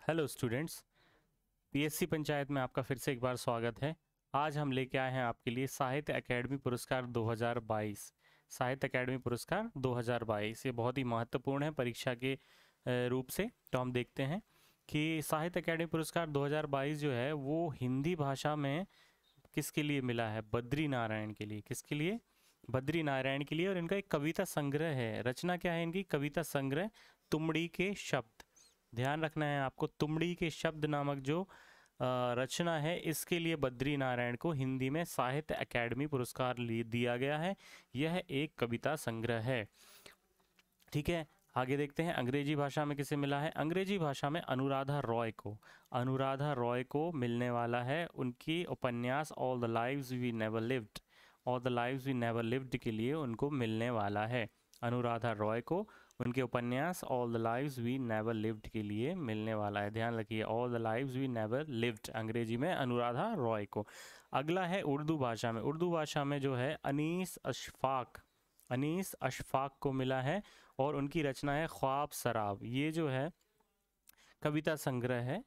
Hello students, PSC panchayat में आपका फिर से एक बार स्वागत है। आज हम लेके आए हैं आपके लिए साहित्य अकेडमी पुरस्कार 2022। साहित्य अकेडमी पुरस्कार 2022 ये बहुत ही महत्वपूर्ण है परीक्षा के रूप से। तो हम देखते हैं कि साहित्य अकेडमी पुरस्कार 2022 जो है वो हिंदी भाषा में किसके लिए मिला है? बद्री नारायण के लिए। किसके लिए? बद्री नारायण के लिए। और इनका एक कविता संग्रह है। रचना क्या है इनकी? कविता संग्रह तुमड़ी के शब्द। ध्यान रखना है आपको, तुमड़ी के शब्द नामक जो रचना है इसके लिए बद्री नारायण को हिंदी में साहित्य अकेडमी पुरस्कार दिया गया है। यह एक कविता संग्रह है। ठीक है, आगे देखते हैं अंग्रेजी भाषा में किसे मिला है। अंग्रेजी भाषा में अनुराधा रॉय को मिलने वाला है। उनकी उपन्यास all the lives we never lived के लिए उनको मिलने वाला है। अनुराधा रॉय को उनके उपन्यास all the lives we never lived के लिए मिलने वाला है। ध्यान रखिए, all the lives we never lived अंग्रेजी में अनुराधा रॉय को। अगला है उर्दू भाषा में। उर्दू भाषा में जो है अनीस अशफाक को मिला है और उनकी रचना है ख्वाब सराब। ये जो है कविता संग्रह है।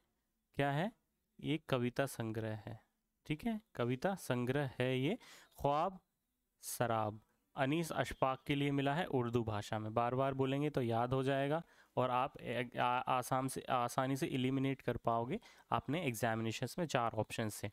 क्या है? ये कविता संग्रह है। ठीक है, कविता संग्रह है ये ख्वाब सराब। अनीस अशफाक के लिए मिला है उर्दू भाषा में। बार बार बोलेंगे तो याद हो जाएगा और आप आसानी से एलिमिनेट कर पाओगे आपने एग्जामिनेशंस में 4 ऑप्शन से।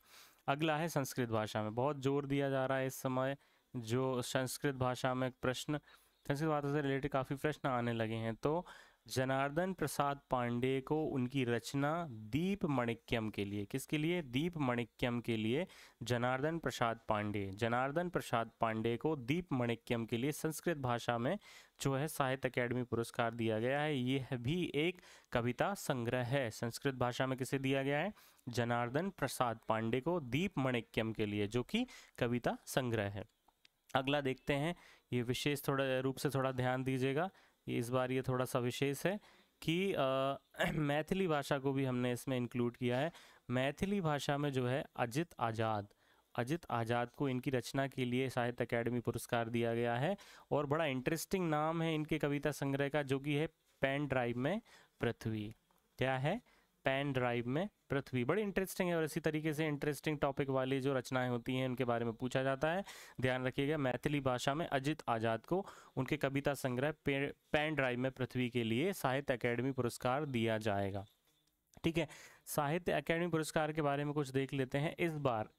अगला है संस्कृत भाषा में। बहुत जोर दिया जा रहा है इस समय जो संस्कृत भाषा में प्रश्न, संस्कृत भाषा से रिलेटेड काफ़ी प्रश्न आने लगे हैं। तो जनार्दन प्रसाद पांडे को उनकी रचना दीप मणिक्यम के लिए, किसके लिए? दीप मणिक्यम के लिए जनार्दन प्रसाद पांडे को दीप मणिक्यम के लिए संस्कृत भाषा में जो है साहित्य अकेडमी पुरस्कार दिया गया है। यह भी एक कविता संग्रह है। संस्कृत भाषा में किसे दिया गया है? जनार्दन प्रसाद पांडे को दीप मणिक्यम के लिए, जो कि कविता संग्रह है। अगला देखते हैं, ये विशेष थोड़ा रूप से थोड़ा ध्यान दीजिएगा। इस बार ये थोड़ा सा विशेष है कि मैथिली भाषा को भी हमने इसमें इंक्लूड किया है। मैथिली भाषा में जो है अजित आज़ाद को इनकी रचना के लिए साहित्य अकेडमी पुरस्कार दिया गया है। और बड़ा इंटरेस्टिंग नाम है इनके कविता संग्रह का, जो कि है पेन ड्राइव में पृथ्वी। क्या है? पेन ड्राइव में पृथ्वी। बड़ी इंटरेस्टिंग है और इसी तरीके से इंटरेस्टिंग टॉपिक वाली जो रचनाएं होती हैं उनके बारे में पूछा जाता है। ध्यान रखिएगा, मैथिली भाषा में अजित आज़ाद को उनके कविता संग्रह पेन ड्राइव में पृथ्वी के लिए साहित्य अकेडमी पुरस्कार दिया जाएगा। ठीक है, साहित्य अकेडमी पुरस्कार के बारे में कुछ देख लेते हैं।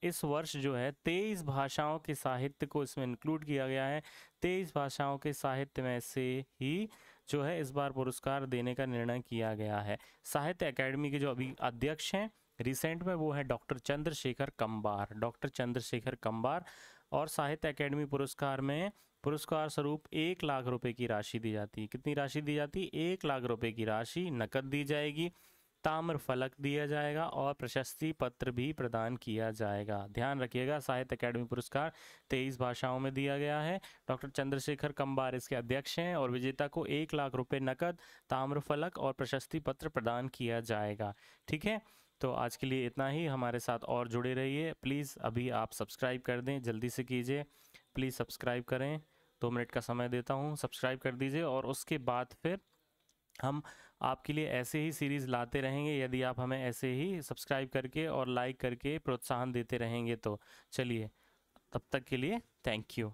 इस वर्ष जो है 23 भाषाओं के साहित्य को इसमें इंक्लूड किया गया है। 23 भाषाओं के साहित्य में से ही जो है इस बार पुरस्कार देने का निर्णय किया गया है। साहित्य अकेडमी के जो अभी अध्यक्ष हैं रिसेंट में वो है डॉक्टर चंद्रशेखर कंबार। और साहित्य अकेडमी पुरस्कार में पुरस्कार स्वरूप 1 लाख रुपए की राशि दी जाती है। कितनी राशि दी जाती है? 1 लाख रुपए की राशि नकद दी जाएगी, ताम्र फलक दिया जाएगा और प्रशस्ति पत्र भी प्रदान किया जाएगा। ध्यान रखिएगा, साहित्य अकेडमी पुरस्कार 23 भाषाओं में दिया गया है। डॉक्टर चंद्रशेखर कंबार इसके अध्यक्ष हैं और विजेता को 1 लाख रुपए नकद, ताम्र फलक और प्रशस्ति पत्र प्रदान किया जाएगा। ठीक है, तो आज के लिए इतना ही। हमारे साथ और जुड़े रहिए प्लीज़। अभी आप सब्सक्राइब कर दें, जल्दी से कीजिए प्लीज़, सब्सक्राइब करें। 2 मिनट का समय देता हूँ, सब्सक्राइब कर दीजिए। और उसके बाद फिर हम आपके लिए ऐसे ही सीरीज़ लाते रहेंगे यदि आप हमें ऐसे ही सब्सक्राइब करके और लाइक करके प्रोत्साहन देते रहेंगे तो। चलिए, तब तक के लिए थैंक यू।